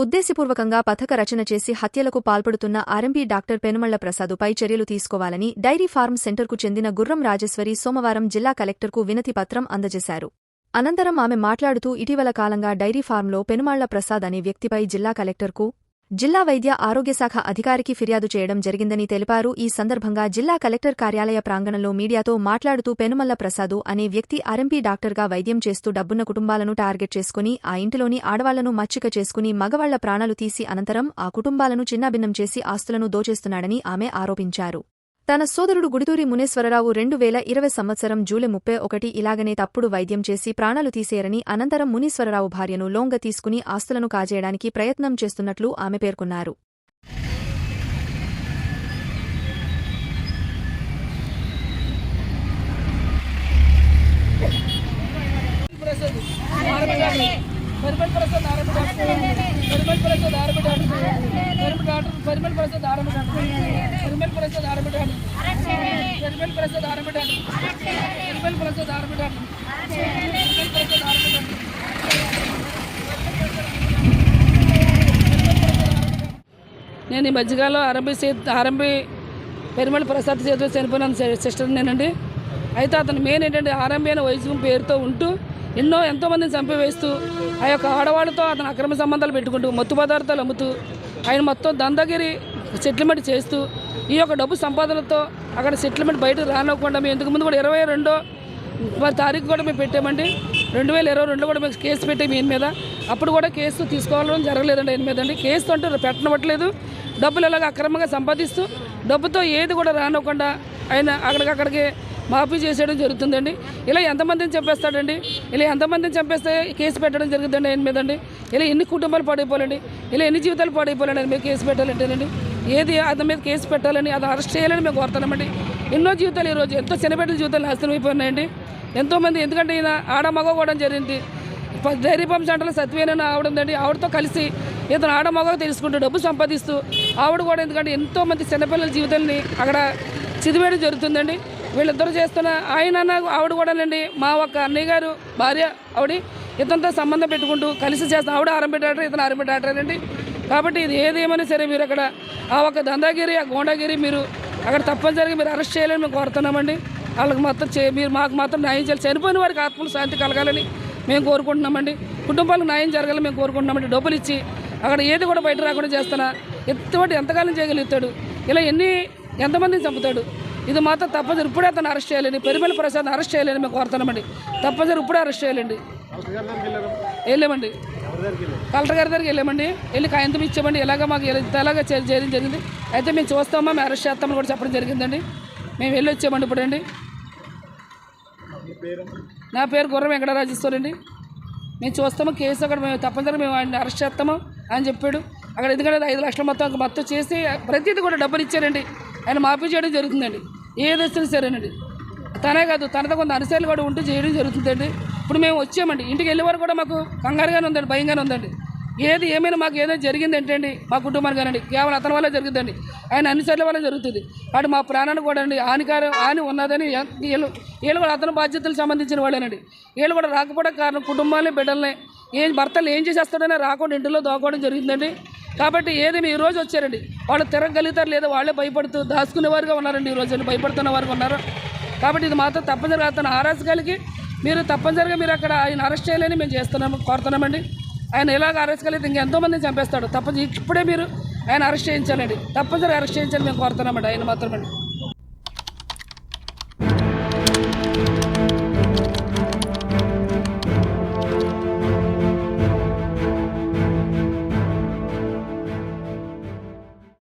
ఉద్దేశపూర్వకంగా పథక రచన చేసి హత్యలకు పాల్పడుతున్న ఆర్ఎంపీ డాక్టర్ పెనుమళ్ల ప్రసాదుపై చర్యలు తీసుకోవాలని డైరీ ఫార్మ్ సెంటర్కు చెందిన గుర్రం రాజేశ్వరి సోమవారం జిల్లా కలెక్టర్కు వినతి పత్రం అందజేశారు. అనంతరం ఆమె మాట్లాడుతూ ఇటీవల కాలంగా డైరీ ఫార్మ్లో పెనుమళ్ల ప్రసాద్ అనే వ్యక్తిపై జిల్లా కలెక్టర్కు, జిల్లా వైద్య ఆరోగ్యశాఖ అధికారికి ఫిర్యాదు చేయడం జరిగిందని తెలిపారు. ఈ సందర్భంగా జిల్లా కలెక్టర్ కార్యాలయ ప్రాంగణంలో మీడియాతో మాట్లాడుతూ పెనుమళ్ల ప్రసాదు అనే వ్యక్తి ఆర్ఎంపీ డాక్టర్గా వైద్యం చేస్తూ డబ్బున్న కుటుంబాలను టార్గెట్ చేసుకుని ఆ ఇంటిలోని ఆడవాళ్లను మచ్చిక చేసుకుని మగవాళ్ల ప్రాణాలు తీసి అనంతరం ఆ కుటుంబాలను చిన్నాభిన్నం చేసి ఆస్తులను దోచేస్తున్నాడని ఆమె ఆరోపించారు. తన సోదరుడు గుడితూరి మునేశ్వరరావు 2020 సంవత్సరం జూలై 31 ఇలాగనే తప్పుడు వైద్యం చేసి ప్రాణాలు తీసేరని, అనంతరం మునీశ్వరరావు భార్యను లోంగ తీసుకుని ఆస్తులను కాజేయడానికి ప్రయత్నం చేస్తున్నట్లు ఆమె పేర్కొన్నారు. నేను ఈ మధ్యకాలంలో ఆర్ఎంపీ పెనుమళ్ల ప్రసాద్ చేతిలో చనిపోయిన సిస్టర్ నేనండి. అయితే అతను మెయిన్ ఏంటంటే ఆర్ఎంపీ అనే వయసు పేరుతో ఉంటూ ఎంతోమందిని చంపివేస్తూ ఆ యొక్క ఆడవాళ్ళతో అతను అక్రమ సంబంధాలు పెట్టుకుంటూ మత్తు పదార్థాలు అమ్ముతూ ఆయన మొత్తం దందాగిరి సెటిల్మెంట్ చేస్తూ ఈ యొక్క డబ్బు సంపాదనతో అక్కడ సెటిల్మెంట్ బయటకు రానివ్వకుండా మేము ఇంతకుముందు కూడా 22వ తారీఖు కూడా మేము పెట్టామండి. 2022 కూడా మేము కేసు పెట్టాము ఈయన మీద. అప్పుడు కూడా కేసు తీసుకోవాలని జరగలేదండి ఆయన మీద అండి. కేసు అంటూ పెట్టనవ్వట్లేదు. డబ్బులు ఇలాగ అక్రమంగా సంపాదిస్తూ డబ్బుతో ఏది కూడా రానివ్వకుండా ఆయన అక్కడికి మాఫీ చేసేయడం జరుగుతుందండి. ఇలా ఎంతమందిని చంపేస్తాడండి, ఇలా ఎంతమందిని చంపేస్తే కేసు పెట్టడం జరుగుతుందండి ఆయన మీదండి. ఇలా ఎన్ని కుటుంబాలు పాడైపోవాలండి, ఇలా ఎన్ని జీవితాలు పాడైపోవాలండి ఆయన మీద కేసు పెట్టాలంటేనండి. ఏది అతని మీద కేసు పెట్టాలని, అది అరెస్ట్ చేయాలని మేము కోరుతున్నామండి. ఎన్నో జీవితాలు ఈరోజు ఎంతో చిన్నబిడ్డల జీవితాలు నాశనం అయిపోయినాయండి. ఎంతోమంది, ఎందుకంటే ఈయన ఆడ మగ కూడా జరిగింది. డైరీ ఫార్మ్ సెంటర్లో సత్యవేనని ఆవిడ ఉందండి. ఆవిడతో కలిసి ఇతను ఆడ మగ తెలుసుకుంటూ డబ్బు సంపాదిస్తూ ఆవిడ కూడా, ఎందుకంటే ఎంతోమంది చిన్నపిల్లల జీవితాలని అక్కడ చిదివేయడం జరుగుతుందండి. వీళ్ళిద్దరూ చేస్తున్న ఆవిడ కూడానండి, మా ఒక్క అన్నయ్య గారు భార్య ఆవిడ ఇతనితో సంబంధం పెట్టుకుంటూ కలిసి చేస్తాం. ఆవిడ ఆర్ఎంపీ డాక్టర్, ఇతను ఆర్ఎంపీ డాక్టర్ అండి. కాబట్టి ఇది ఏదేమైనా సరే మీరు అక్కడ ఆ ఒక్క దందాగిరి, ఆ గోండాగిరి మీరు అక్కడ తప్పనిసరిగా మీరు అరెస్ట్ చేయాలని మేము కోరుతున్నామండి. వాళ్ళకి మొత్తం మీరు మాకు మాత్రం న్యాయం చేయాలి. చనిపోయిన వారికి ఆత్మలు శాంతి కలగాలని మేము కోరుకుంటున్నామండి. కుటుంబాలకు న్యాయం జరగాలని మేము కోరుకుంటున్నామండి. డబ్బులు ఇచ్చి అక్కడ ఏది కూడా బయట రాకుండా చేస్తున్నా ఎంతకాలం చేయగలుగుతాడు, ఇలా ఎంతమందిని చంపుతాడు. ఇది మాత్రం తప్పనిసరి ఇప్పుడే అతను అరెస్ట్ చేయాలండి. పెనుమళ్ల ప్రసాద్ అరెస్ట్ చేయాలని మేము కోరుతున్నామండి. తప్పనిసరి ఇప్పుడే అరెస్ట్ చేయాలండి. వెళ్ళామండి, కలెక్టర్ గారి దగ్గరికి వెళ్ళామండి. వెళ్ళి కాయంతం ఇచ్చామండి. ఇలాగ మాకు ఇలాగ చేయడం జరిగింది. అయితే మేము చూస్తామా, మేము అరెస్ట్ చేస్తామని కూడా చెప్పడం జరిగిందండి. మేము వెళ్ళి వచ్చామండి ఇప్పుడండి. నా పేరు గుర్రం వెంకటరాజేశ్వరి అండి. మేము చూస్తాము కేసు, అక్కడ మేము తప్పనిసరిగా మేము ఆయన అరెస్ట్ చేస్తాము అని చెప్పాడు అక్కడ. ఎందుకంటే 5 లక్షల మొత్తం చేసి ప్రతిదీ కూడా డబ్బులు ఇచ్చారండి. ఆయన మాఫీ చేయడం జరుగుతుందండి. ఏది వచ్చినా సరేనండి. తనే కాదు, తనతో కొంత అనుసరులు కూడా ఉంటూ చేయడం జరుగుతుందండి. ఇప్పుడు మేము వచ్చామండి. ఇంటికి వెళ్ళే వరకు కూడా మాకు కంగారుగానే ఉందండి, భయంగానే ఉందండి. ఏమైనా మాకు ఏదైనా జరిగింది ఏంటండి మా కుటుంబానికి కానండి, కేవలం అతని వల్ల జరుగుతుందండి. ఆయన అనుసరుల వల్ల జరుగుతుంది. వాడు మా ప్రాణాన్ని కూడా అండి హాని ఉన్నదని వీళ్ళు కూడా అతని బాధ్యతలకు సంబంధించిన వాళ్ళేనండి. వీళ్ళు కూడా రాకపోవడం కారణం కుటుంబాలని, బిడ్డల్ని భర్తలు ఏం చేసేస్తాడని రాకుండా ఇంటిలో దోకోవడం జరుగుతుందండి. కాబట్టి ఏదైనా ఈ రోజు వచ్చారండి, వాళ్ళు తిరగలుగుతారు లేదా వాళ్ళే భయపడుతూ దాచుకునేవారుగా ఉన్నారండి. ఈ రోజు భయపడుతున్న వారు ఉన్నారు. కాబట్టి ఇది మాత్రం తప్పనిసరిగా అతను ఆరాధకాలకి మీరు తప్పనిసరిగా మీరు అక్కడ ఆయన అరెస్ట్ చేయాలని మేము కోరుతున్నామండి. ఆయన ఇలాగ అరెస్ట్ కలిగితే ఇంకెంతోమందిని చంపేస్తాడు. ఇప్పుడే మీరు ఆయన అరెస్ట్ చేయించాలండి. తప్పనిసరిగా అరెస్ట్ చేయించాలని మేము కోరుతున్నామండి ఆయన మాత్రమండి.